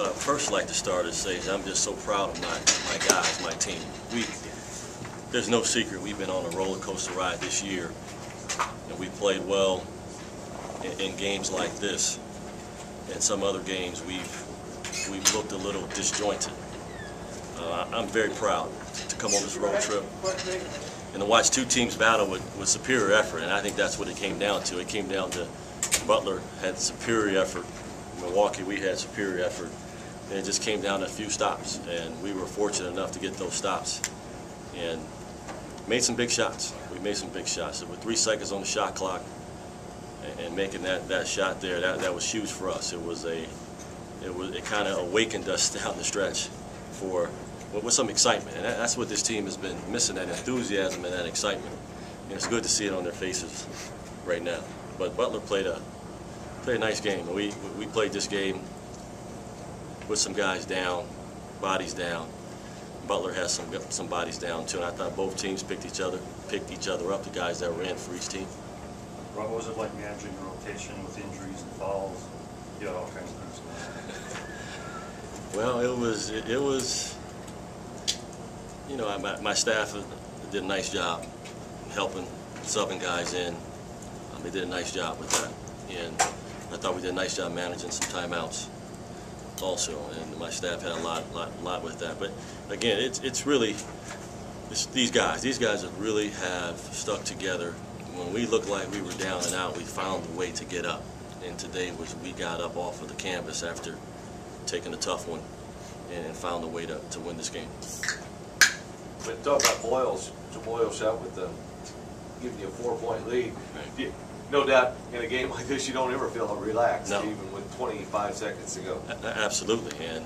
first like to start is say I'm just so proud of my guys, my team. There's no secret we've been on a roller coaster ride this year, and we played well in games like this. In some other games we've looked a little disjointed. I'm very proud to come on this road trip and to watch two teams battle with superior effort, and I think that's what it came down to. It came down to Butler had superior effort. Milwaukee, we had superior effort. And it just came down to a few stops, and we were fortunate enough to get those stops and made some big shots. We made some big shots. So with 3 seconds on the shot clock and making that shot there, that was huge for us. It kind of awakened us down the stretch with some excitement, and that's what this team has been missing, that enthusiasm and that excitement. And it's good to see it on their faces right now. But Butler played a nice game. We played this game with some guys down, bodies down. Butler has some bodies down too, and I thought both teams picked each other up, the guys that were in for each team. What was it like managing the rotation with injuries and fouls? You had all kinds of things. Well, it was. You know, my staff did a nice job helping, subbing guys in. They did a nice job with that, and I thought we did a nice job managing some timeouts also, and my staff had a lot with that. But again, it's really these guys really have stuck together. When we looked like we were down and out, we found a way to get up, and today we got up off of the canvas after taking a tough one and found a way to win this game. But talk about Boyle's shot with giving you a 4-point lead. Right. No doubt, in a game like this, you don't ever feel relaxed, no. Even with 25 seconds to go. Absolutely, and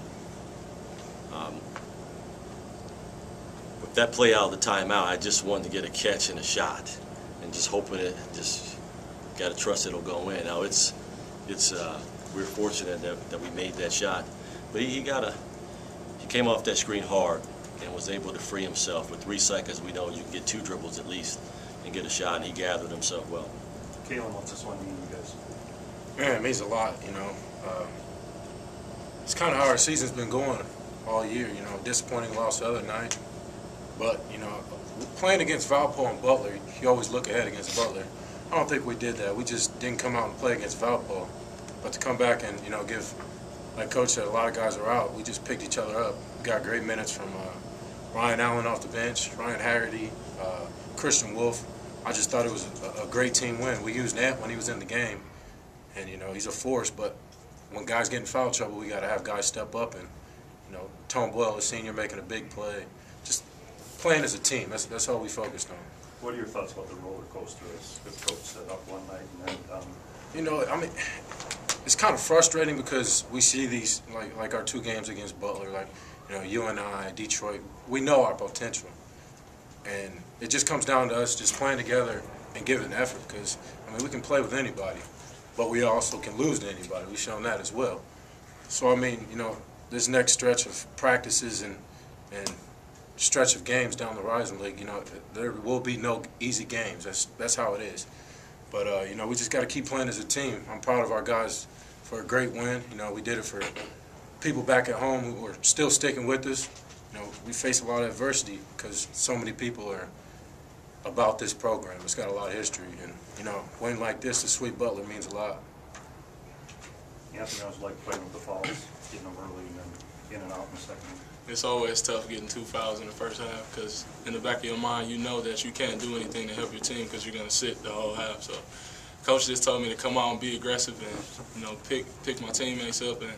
with that play out of the timeout, I just wanted to get a catch and a shot, and just hoping it just got to trust it'll go in. Now we're fortunate that we made that shot, but he came off that screen hard and was able to free himself. With 3 seconds, we know you can get 2 dribbles at least and get a shot, and he gathered himself well. Kaylon, what's this one mean to you guys? Man, it means a lot, you know. It's kind of how our season's been going all year, you know. Disappointing loss the other night. But, you know, playing against Valpo and Butler, you always look ahead against Butler. I don't think we did that. We just didn't come out and play against Valpo. But to come back and, you know, like Coach said, a lot of guys are out. We just picked each other up. We got great minutes from Ryan Allen off the bench, Ryan Haggerty, Christian Wolf. I just thought it was a great team win. We used Ant when he was in the game, and, you know, he's a force. But when guys get in foul trouble, we got to have guys step up. And, you know, Tom Boyle, the senior, making a big play. Just playing as a team. That's all we focused on. What are your thoughts about the roller coaster as the coach set up one night and then down? You know, I mean, it's kind of frustrating because we see these, like our 2 games against Butler, like, you know, UNI, Detroit, we know our potential. And it just comes down to us just playing together and giving effort because, I mean, we can play with anybody, but we also can lose to anybody. We've shown that as well. So, I mean, you know, this next stretch of practices and stretch of games down the Horizon League, you know, there will be no easy games. That's how it is. But, you know, we just got to keep playing as a team. I'm proud of our guys for a great win. You know, we did it for people back at home who were still sticking with us. You know, we face a lot of adversity because so many people are about this program. It's got a lot of history. And, you know, a win like this to sweep Butler means a lot. Anthony, I was like playing with the fouls, getting them early and then in and out in the second. It's always tough getting 2 fouls in the first half because in the back of your mind you know that you can't do anything to help your team because you're going to sit the whole half. So Coach just told me to come out and be aggressive and, you know, pick my teammates up and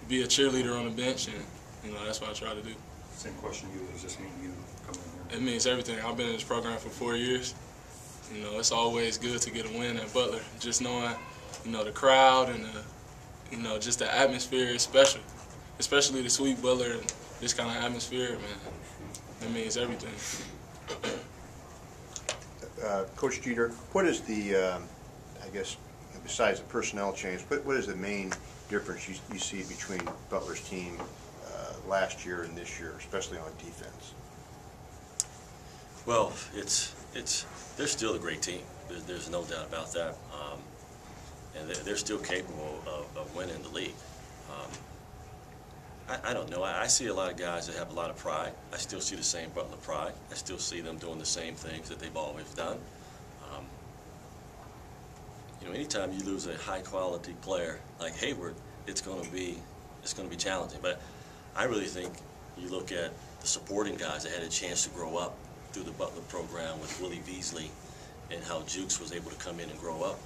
be a cheerleader on the bench, and, you know, that's what I try to do. Same question to you. Does this mean you coming in here? It means everything. I've been in this program for 4 years. You know, it's always good to get a win at Butler. Just knowing, you know, the crowd and you know, just the atmosphere is special. Especially to sweep Butler and this kind of atmosphere, man. It means everything. Coach Jeter, what is the, I guess, besides the personnel change, what is the main difference you see between Butler's team last year and this year, especially on defense? Well, they're still a great team. There's no doubt about that, and they're still capable of winning the league. I don't know. I see a lot of guys that have a lot of pride. I still see the same Butler pride. I still see them doing the same things that they've always done. You know, anytime you lose a high-quality player like Hayward, it's going to be challenging. But I really think you look at the supporting guys that had a chance to grow up through the Butler program with Willie Beasley, and how Jukes was able to come in and grow up.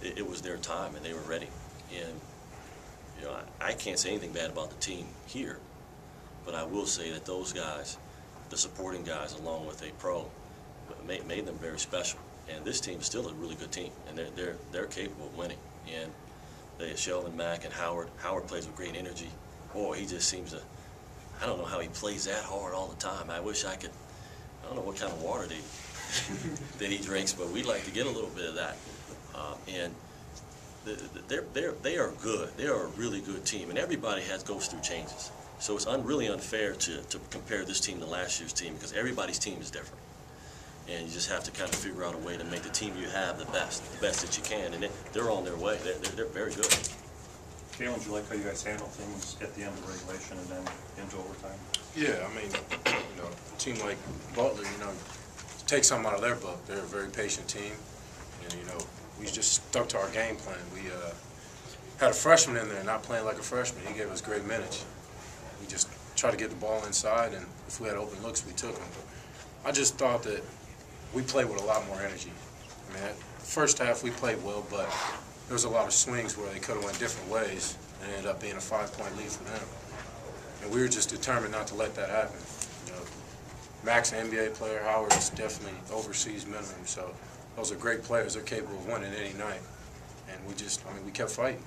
It was their time, and they were ready. And you know, I can't say anything bad about the team here, but I will say that those guys, the supporting guys, along with a pro, made them very special. And this team is still a really good team, and they're capable of winning. And they, Shelvin Mack and Howard plays with great energy. Boy, he just seems to, I don't know how he plays that hard all the time. I wish I could, I don't know what kind of water that he drinks, but we'd like to get a little bit of that. And they are good. They are a really good team, and everybody goes through changes. So it's really unfair to compare this team to last year's team, because everybody's team is different. And you just have to kind of figure out a way to make the team you have the best that you can. And they're on their way. They're very good. Kaylon, do you like how you guys handle things at the end of regulation and then into overtime? Yeah, I mean, you know, a team like Butler, you know, take something out of their book. They're a very patient team, and you know, we just stuck to our game plan. We had a freshman in there, not playing like a freshman. He gave us great minutes. We just tried to get the ball inside, and if we had open looks, we took them. I just thought that we played with a lot more energy. I mean, first half we played well, but there was a lot of swings where they could have went different ways, and it ended up being a 5-point lead for them. And we were just determined not to let that happen. You know, Max, an NBA player, Howard is definitely overseas minimum, so those are great players. They're capable of winning any night. And we kept fighting.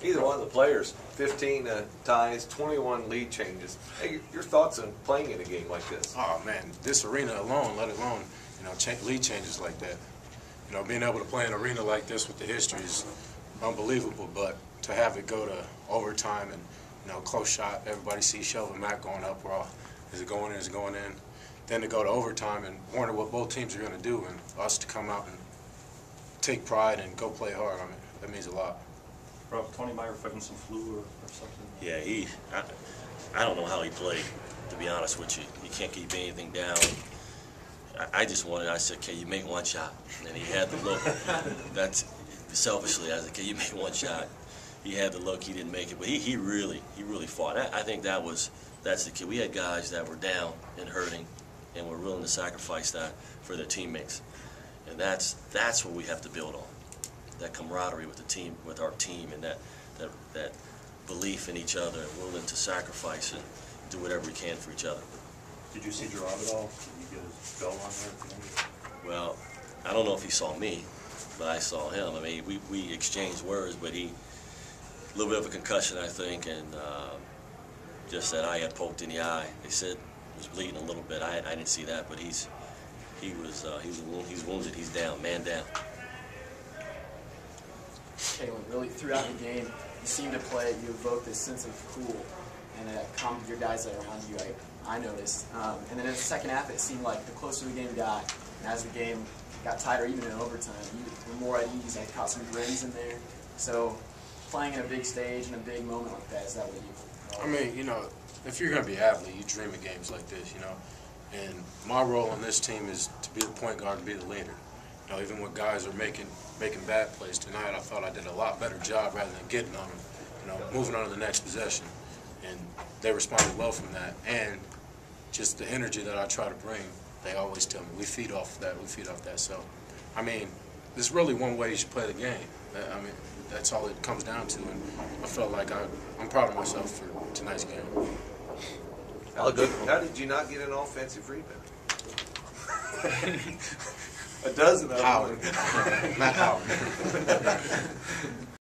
Either one of the players, 15 ties, 21 lead changes. Hey, your thoughts on playing in a game like this? Oh man, this arena alone, let alone, you know, lead changes like that. You know, being able to play an arena like this with the history is unbelievable. But to have it go to overtime and, you know, close shot, everybody sees Shelvin Mack going up. We're all, is it going in? Is it going in? Then to go to overtime and wonder what both teams are going to do, and us to come out and take pride and go play hard. I mean, that means a lot. Rob, Tony Meyer fighting some flu or something? Yeah, I don't know how he played, to be honest with you. He can't keep anything down. I said, can you make one shot? And he had the look. That's selfishly, I said, can you make one shot? He had the look, he didn't make it, but he really fought. I think that's the key. We had guys that were down and hurting, and were willing to sacrifice that for their teammates. And that's what we have to build on. That camaraderie with the team, with our team, and that belief in each other, willing to sacrifice and do whatever we can for each other. Did you see Gerard at all? Did you get his bell on there at the end? Well, I don't know if he saw me, but I saw him. I mean, we exchanged words, but a little bit of a concussion, I think, and just that eye had poked in the eye. They said he was bleeding a little bit. I didn't see that, but he's wounded. He's down, man down. Kaylon, really throughout the game, you seem to play, you evoke this sense of cool, and it calmed your guys that are around you, I noticed. And then in the second half, it seemed like the closer the game got, and as the game got tighter, even in overtime, you were more at ease. I caught some grins in there. So playing in a big stage and a big moment like that, is that what you... I mean, you know, if you're going to be an athlete, you dream of games like this, you know. And my role on this team is to be the point guard and be the leader. You know, even when guys are making bad plays tonight, I thought I did a lot better job rather than getting on them, you know, moving on to the next possession. And they responded well from that. And just the energy that I try to bring, they always tell me, we feed off that. So, I mean, there's really one way you should play the game. I mean, that's all it comes down to. And I felt like I'm proud of myself for tonight's game. How did you not get an offensive rebound? A dozen of them. Howard. Not Howard.